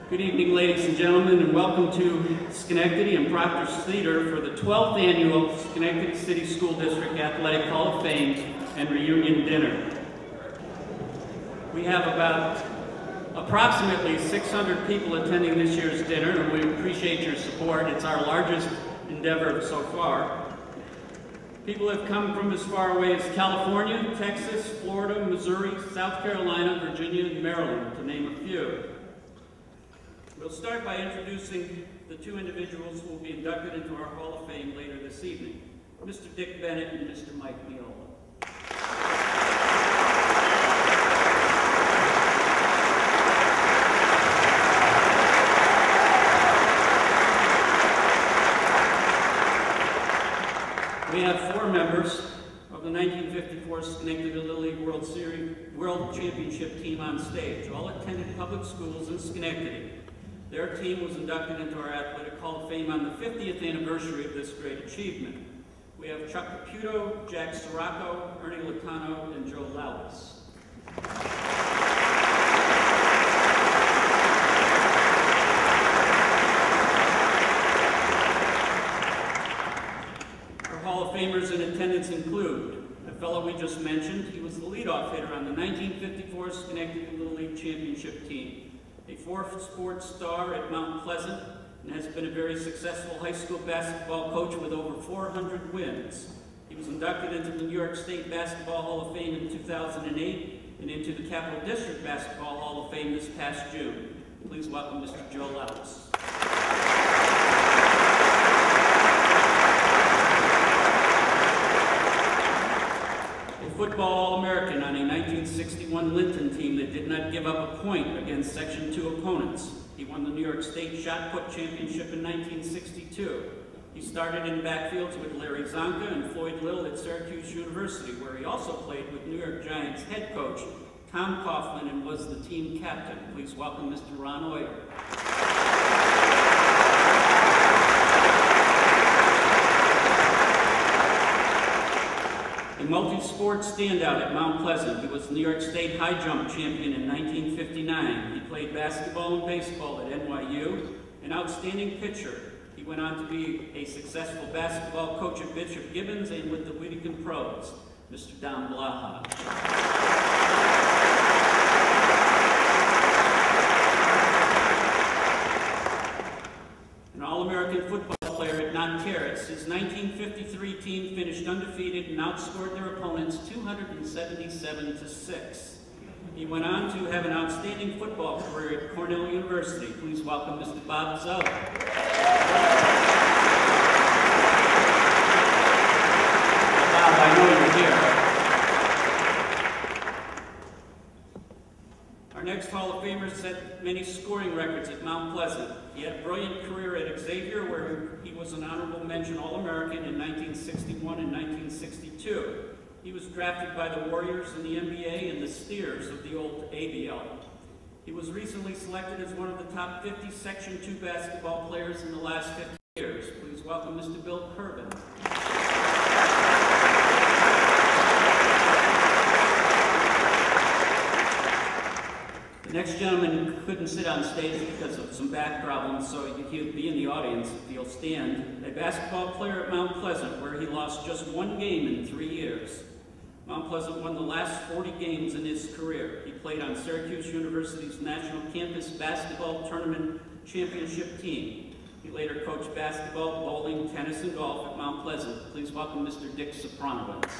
Good evening, ladies and gentlemen, and welcome to Schenectady and Proctor's Theater for the 12th Annual Schenectady City School District Athletic Hall of Fame and Reunion Dinner. We have about approximately 600 people attending this year's dinner, and we appreciate your support. It's our largest endeavor so far. People have come from as far away as California, Texas, Florida, Missouri, South Carolina, Virginia, and Maryland, to name a few. We'll start by introducing the two individuals who will be inducted into our Hall of Fame later this evening, Mr. Dick Bennett and Mr. Mike Miola. We have four members of the 1954 Schenectady Little League World Championship team on stage. All attended public schools in Schenectady. Their team was inducted into our Athletic Hall of Fame on the 50th anniversary of this great achievement. We have Chuck Caputo, Jack Sirocco, Ernie Latano, and Joe Laulis. Our Hall of Famers in attendance include the fellow we just mentioned. He was the leadoff hitter on the 1954 Schenectady Little League Championship team. A fourth sports star at Mount Pleasant, and has been a very successful high school basketball coach with over 400 wins. He was inducted into the New York State Basketball Hall of Fame in 2008 and into the Capital District Basketball Hall of Fame this past June. Please welcome Mr. Joe Laulis. Football All-American on a 1961 Linton team that did not give up a point against Section 2 opponents. He won the New York State Shot Put Championship in 1962. He started in backfields with Larry Zonka and Floyd Little at Syracuse University, where he also played with New York Giants head coach Tom Coughlin and was the team captain. Please welcome Mr. Ron Oyer. A multi-sport standout at Mount Pleasant. He was the New York State high jump champion in 1959. He played basketball and baseball at NYU, an outstanding pitcher. He went on to be a successful basketball coach at Bishop Gibbons and with the Whittington Pros, Mr. Don Blaha. An All-American football player at Nanterres. His 1953 team finished undefeated and outscored their opponents 277-6. He went on to have an outstanding football career at Cornell University. Please welcome Mr. Bob Zeller. Bob, I know you're here. Our next Hall of Famer set many scoring records at Mount Pleasant. He had a brilliant career at Xavier, where he was an honorable mention All-American in 1961 and 1962. He was drafted by the Warriors in the NBA and the Steers of the old ABL. He was recently selected as one of the top 50 Section 2 basketball players in the last 50 years. Please welcome Mr. Bill Kervin. The next gentleman couldn't sit on stage because of some back problems, so he'll be in the audience if he'll stand. A basketball player at Mount Pleasant, where he lost just one game in 3 years. Mount Pleasant won the last 40 games in his career. He played on Syracuse University's National Campus Basketball Tournament Championship team. He later coached basketball, bowling, tennis, and golf at Mount Pleasant. Please welcome Mr. Dick Sopranowitz.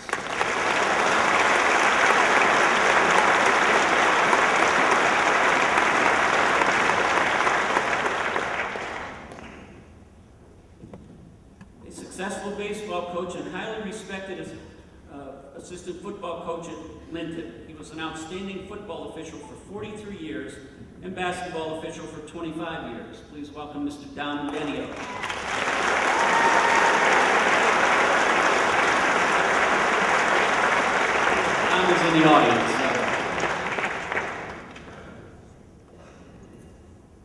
Successful baseball coach and highly respected as assistant football coach at Linton. He was an outstanding football official for 43 years and basketball official for 25 years. Please welcome Mr. Don Benio. Don is in the audience.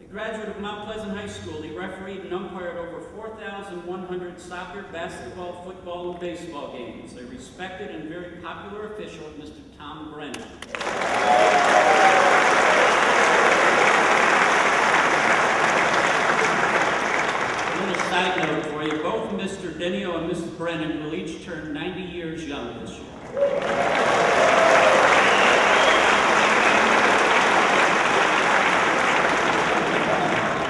A graduate of Mount Pleasant High School, he refereed and umpired over 4,100 soccer, basketball, football, and baseball games. A respected and very popular official, Mr. Tom Brennan. Denio and Mrs. Brennan will each turn 90 years young this year.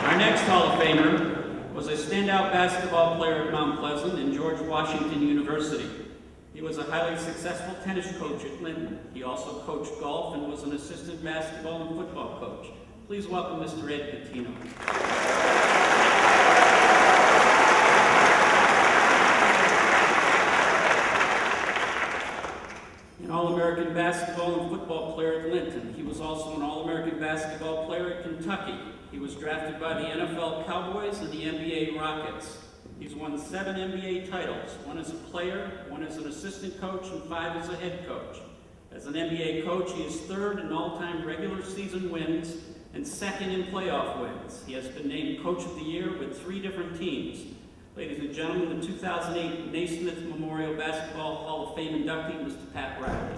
Our next Hall of Famer was a standout basketball player at Mount Pleasant and George Washington University. He was a highly successful tennis coach at Linton. He also coached golf and was an assistant basketball and football coach. Please welcome Mr. Ed Patino. An All-American basketball and football player at Linton. He was also an All-American basketball player at Kentucky. He was drafted by the NFL Cowboys and the NBA Rockets. He's won 7 NBA titles, 1 as a player, 1 as an assistant coach, and 5 as a head coach. As an NBA coach, he is 3rd in all-time regular season wins and 2nd in playoff wins. He has been named Coach of the Year with 3 different teams. Ladies and gentlemen, the 2008 Naismith Memorial Basketball Hall of Fame inductee, Mr. Pat Riley.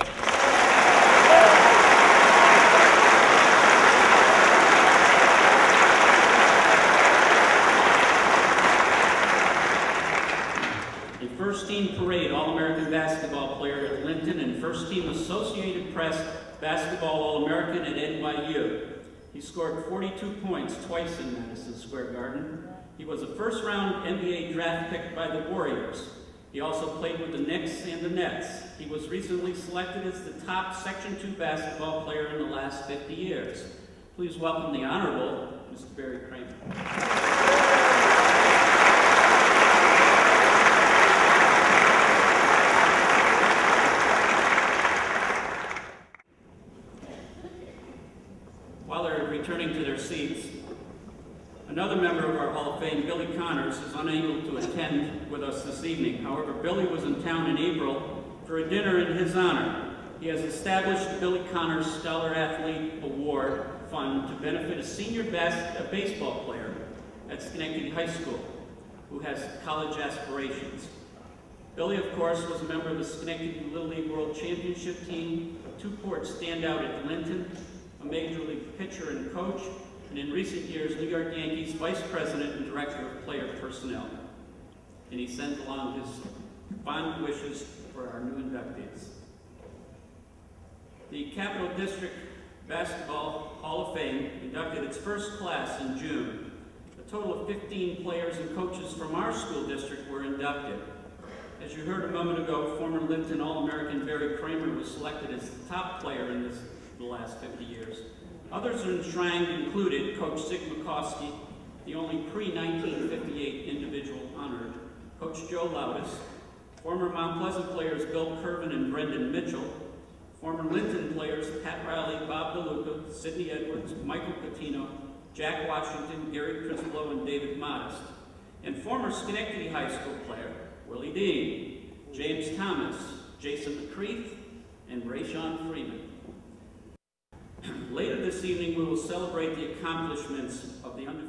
First Team Parade All-American Basketball player at Linton and First Team Associated Press Basketball All-American at NYU. He scored 42 points twice in Madison Square Garden. He was a first-round NBA draft pick by the Warriors. He also played with the Knicks and the Nets. He was recently selected as the top Section 2 basketball player in the last 50 years. Please welcome the Honorable Mr. Barry Kramer. While they're returning to their seats, another member of our Hall of Fame, Billy Connors, is unable to attend with us this evening. However, Billy was in town in April for a dinner in his honor. He has established the Billy Connors Scholar Athlete Award Fund to benefit a senior baseball player at Schenectady High School who has college aspirations. Billy, of course, was a member of the Schenectady Little League World Championship team, a 2-port standout at Linton, a Major League pitcher and coach, and in recent years, New York Yankees Vice President and Director of Player Personnel. And he sends along his fond wishes for our new inductees. The Capital District Basketball Hall of Fame inducted its first class in June. A total of 15 players and coaches from our school district were inducted. As you heard a moment ago, former Linton All-American Barry Kramer was selected as the top player in the last 50 years. Others enshrined included Coach Sig McCoskey, the only pre-1958 individual honored, Coach Joe Loudis, former Mount Pleasant players Bill Curvin and Brendan Mitchell, former Linton players Pat Riley, Bob DeLuca, Sidney Edwards, Michael Patino, Jack Washington, Gary Crisplo, and David Modest, and former Schenectady High School player Willie Dean, James Thomas, Jason McCreath, and Rayshawn Freeman. Later this evening, we will celebrate the accomplishments of the under